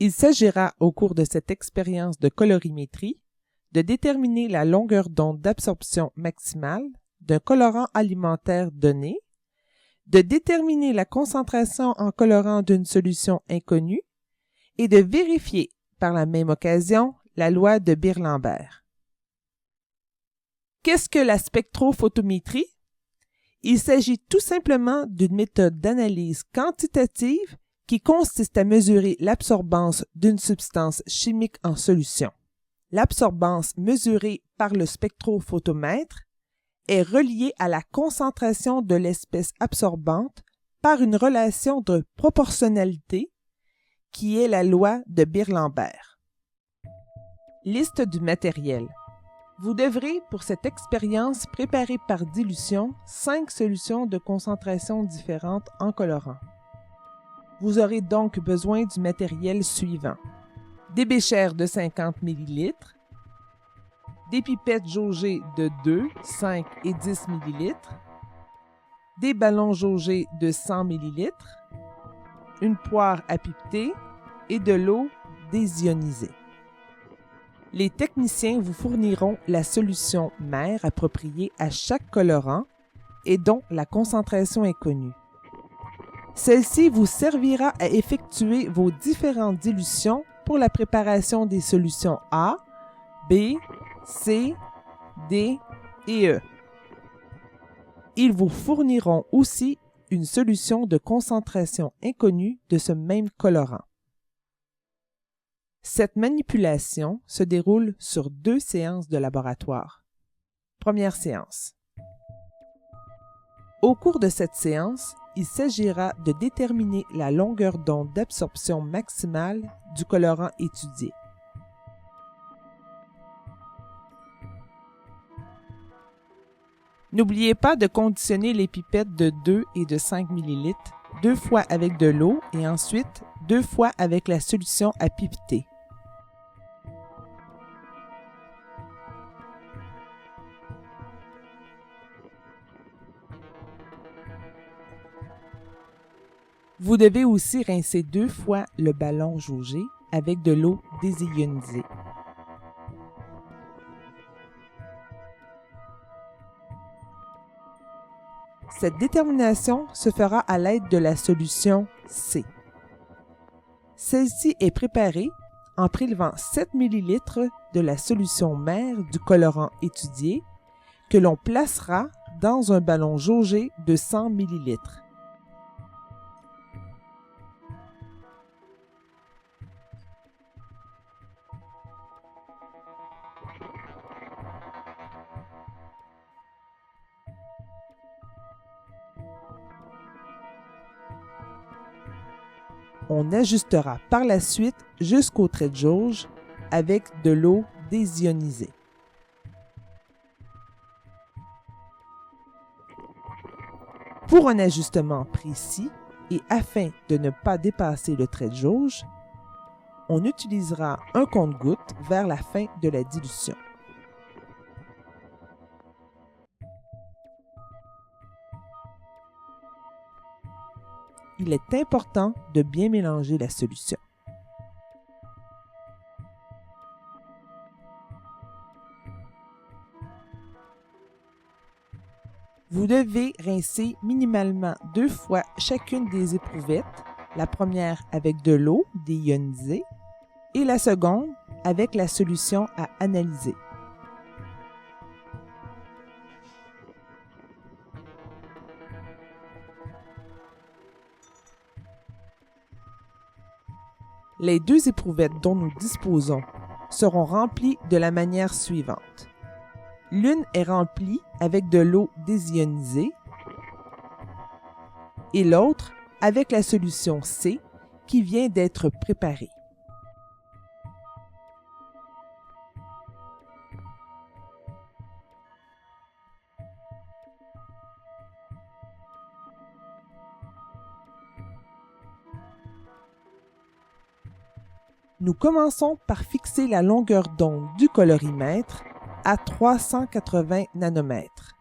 Il s'agira au cours de cette expérience de colorimétrie de déterminer la longueur d'onde d'absorption maximale d'un colorant alimentaire donné, de déterminer la concentration en colorant d'une solution inconnue et de vérifier par la même occasion la loi de Beer-Lambert. Qu'est-ce que la spectrophotométrie? Il s'agit tout simplement d'une méthode d'analyse quantitative qui consiste à mesurer l'absorbance d'une substance chimique en solution. L'absorbance mesurée par le spectrophotomètre est reliée à la concentration de l'espèce absorbante par une relation de proportionnalité qui est la loi de Beer-Lambert. Liste du matériel. Vous devrez, pour cette expérience, préparer par dilution 5 solutions de concentration différentes en colorant. Vous aurez donc besoin du matériel suivant. Des béchères de 50 ml, des pipettes jaugées de 2, 5 et 10 ml, des ballons jaugés de 100 ml, une poire à pipeter et de l'eau désionisée. Les techniciens vous fourniront la solution mère appropriée à chaque colorant et dont la concentration est connue. Celle-ci vous servira à effectuer vos différentes dilutions pour la préparation des solutions A, B, C, D et E. Ils vous fourniront aussi une solution de concentration inconnue de ce même colorant. Cette manipulation se déroule sur 2 séances de laboratoire. Première séance. Au cours de cette séance, il s'agira de déterminer la longueur d'onde d'absorption maximale du colorant étudié. N'oubliez pas de conditionner les pipettes de 2 et de 5 ml 2 fois avec de l'eau et ensuite 2 fois avec la solution à pipeter. Vous devez aussi rincer 2 fois le ballon jaugé avec de l'eau désionisée. Cette détermination se fera à l'aide de la solution C. Celle-ci est préparée en prélevant 7 ml de la solution mère du colorant étudié que l'on placera dans un ballon jaugé de 100 ml. On ajustera par la suite jusqu'au trait de jauge avec de l'eau désionisée. Pour un ajustement précis et afin de ne pas dépasser le trait de jauge, on utilisera un compte-gouttes vers la fin de la dilution. Il est important de bien mélanger la solution. Vous devez rincer minimalement 2 fois chacune des éprouvettes, la première avec de l'eau déionisée et la seconde avec la solution à analyser. Les 2 éprouvettes dont nous disposons seront remplies de la manière suivante. L'une est remplie avec de l'eau désionisée et l'autre avec la solution C qui vient d'être préparée. Nous commençons par fixer la longueur d'onde du colorimètre à 380 nanomètres.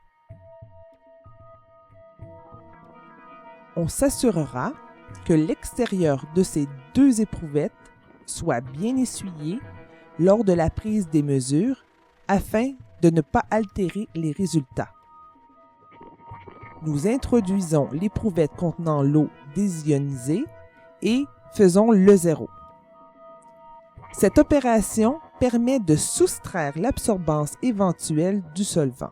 On s'assurera que l'extérieur de ces 2 éprouvettes soient bien essuyés lors de la prise des mesures afin de ne pas altérer les résultats. Nous introduisons l'éprouvette contenant l'eau désionisée et faisons le zéro. Cette opération permet de soustraire l'absorbance éventuelle du solvant.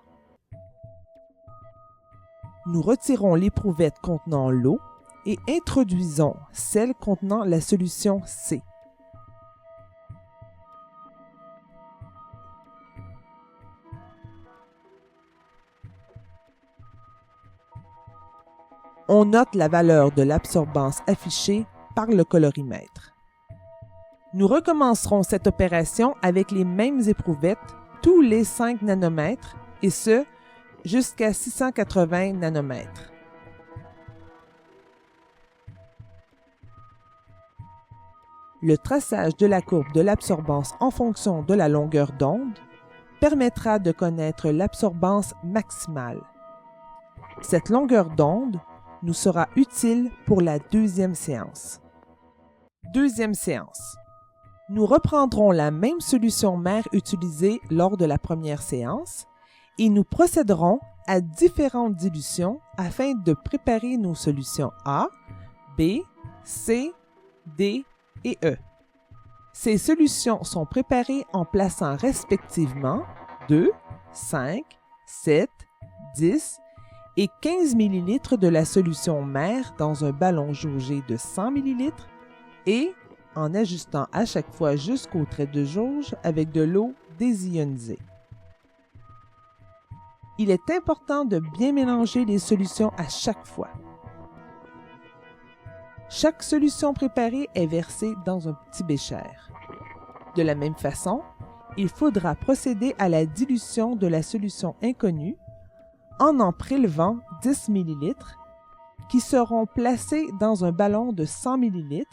Nous retirons l'éprouvette contenant l'eau et introduisons celle contenant la solution C. On note la valeur de l'absorbance affichée par le colorimètre. Nous recommencerons cette opération avec les mêmes éprouvettes tous les 5 nanomètres et ce, jusqu'à 680 nanomètres. Le traçage de la courbe de l'absorbance en fonction de la longueur d'onde permettra de connaître l'absorbance maximale. Cette longueur d'onde nous sera utile pour la deuxième séance. Deuxième séance. Nous reprendrons la même solution mère utilisée lors de la première séance et nous procéderons à différentes dilutions afin de préparer nos solutions A, B, C, D et E. Ces solutions sont préparées en plaçant respectivement 2, 5, 7, 10 et 15 ml de la solution mère dans un ballon jaugé de 100 ml et en ajustant à chaque fois jusqu'au trait de jauge avec de l'eau désionisée. Il est important de bien mélanger les solutions à chaque fois. Chaque solution préparée est versée dans un petit bécher. De la même façon, il faudra procéder à la dilution de la solution inconnue en prélevant 10 ml qui seront placés dans un ballon de 100 ml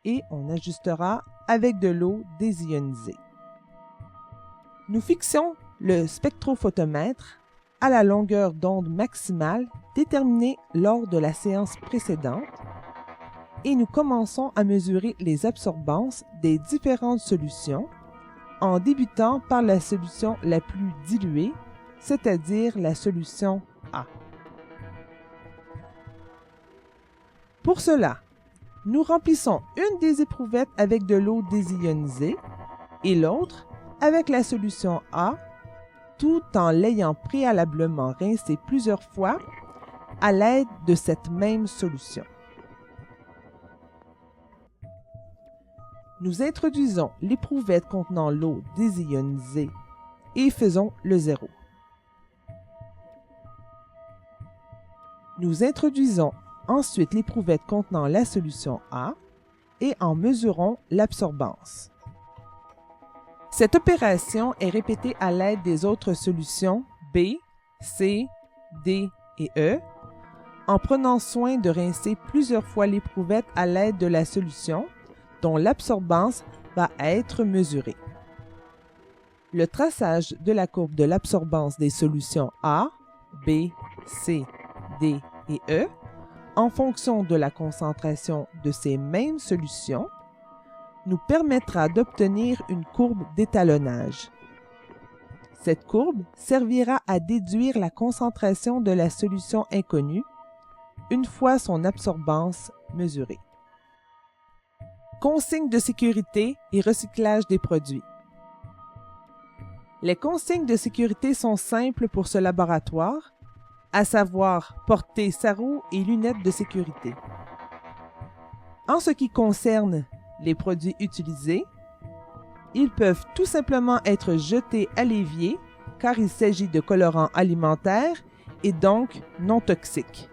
et on ajustera avec de l'eau désionisée. Nous fixons le spectrophotomètre à la longueur d'onde maximale déterminée lors de la séance précédente et nous commençons à mesurer les absorbances des différentes solutions en débutant par la solution la plus diluée, c'est-à-dire la solution A. Pour cela, nous remplissons une des éprouvettes avec de l'eau désionisée et l'autre avec la solution A, tout en l'ayant préalablement rincée plusieurs fois à l'aide de cette même solution. Nous introduisons l'éprouvette contenant l'eau désionisée et faisons le zéro. Nous introduisons ensuite l'éprouvette contenant la solution A et en mesurons l'absorbance. Cette opération est répétée à l'aide des autres solutions B, C, D et E, en prenant soin de rincer plusieurs fois l'éprouvette à l'aide de la solution dont l'absorbance va être mesurée. Le traçage de la courbe de l'absorbance des solutions A, B, C, D et E, en fonction de la concentration de ces mêmes solutions, nous permettra d'obtenir une courbe d'étalonnage. Cette courbe servira à déduire la concentration de la solution inconnue une fois son absorbance mesurée. Consignes de sécurité et recyclage des produits. Les consignes de sécurité sont simples pour ce laboratoire, à savoir porter sarrau et lunettes de sécurité. En ce qui concerne les produits utilisés, ils peuvent tout simplement être jetés à l'évier car il s'agit de colorants alimentaires et donc non toxiques.